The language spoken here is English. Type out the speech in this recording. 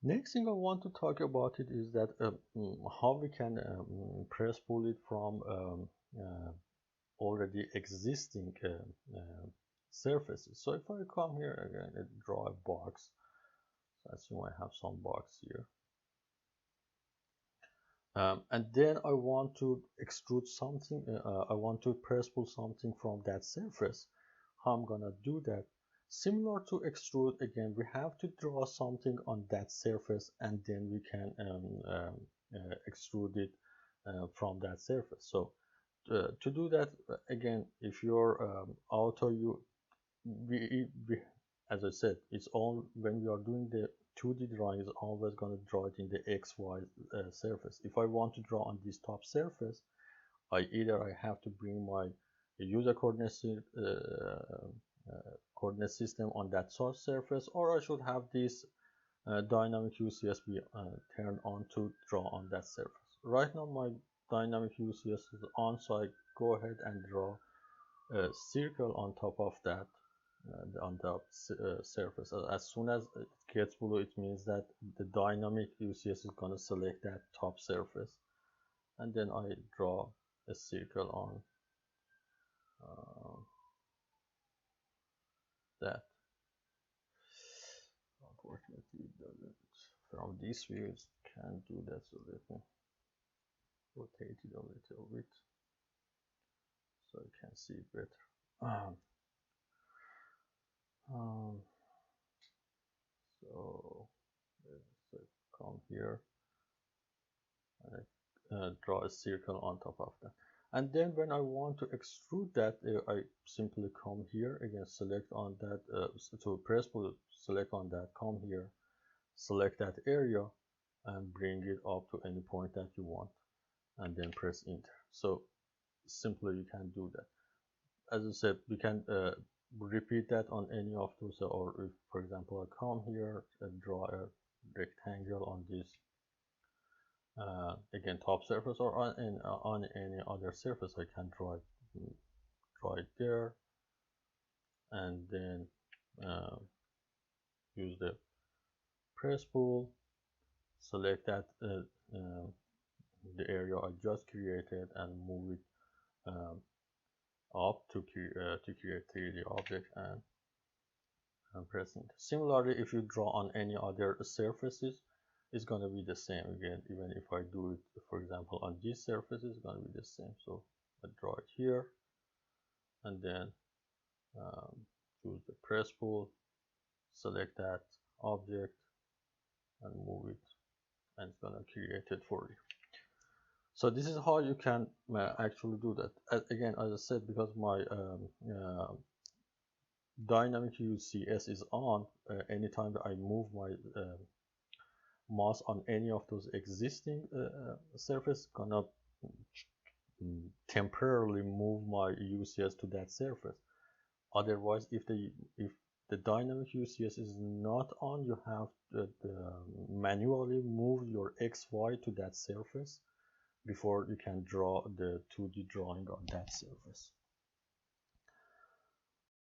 Next thing I want to talk about it is that how we can press pull it from already existing surfaces. So if I come here again and draw a box, so I assume I have some box here, and then I want to extrude something, I want to press pull something from that surface. How I'm gonna do that? Similar to extrude, again we have to draw something on that surface and then we can extrude it from that surface. So to do that, again, if you're as I said, it's all when we are doing the 2D drawing, is always going to draw it in the XY surface. If I want to draw on this top surface, I have to bring my user coordinate system on that source surface, or I should have this dynamic UCS be turned on to draw on that surface. Right now my dynamic UCS is on, so I go ahead and draw a circle on top of that, on the surface. As soon as it gets blue, it means that the dynamic UCS is going to select that top surface, and then I draw a circle on that. Unfortunately, it doesn't. From this view, it can't do that, so let me rotate it a little bit so you can see it better. So let's come here and draw a circle on top of that. And then when I want to extrude that, I simply come here again, select on that, to press pull, select on that, come here, select that area and bring it up to any point that you want, and then press enter. So simply you can do that. As I said, we can repeat that on any of those, or if, for example, I come here and draw a rectangle on this again top surface, or on any other surface, I can draw it there, and then use the press pull, select that the area I just created and move it up to create 3D object, and press enter. Similarly, if you draw on any other surfaces, it's going to be the same again. Even if I do it, for example, on this surface, it's going to be the same. So I draw it here, and then choose the press pull, select that object and move it, and it's going to create it for you. So this is how you can actually do that. Again, as I said, because my dynamic UCS is on, anytime that I move my mouse on any of those existing surface, gonna temporarily move my UCS to that surface. Otherwise, if the dynamic UCS is not on, you have to manually move your XY to that surface before you can draw the 2D drawing on that surface.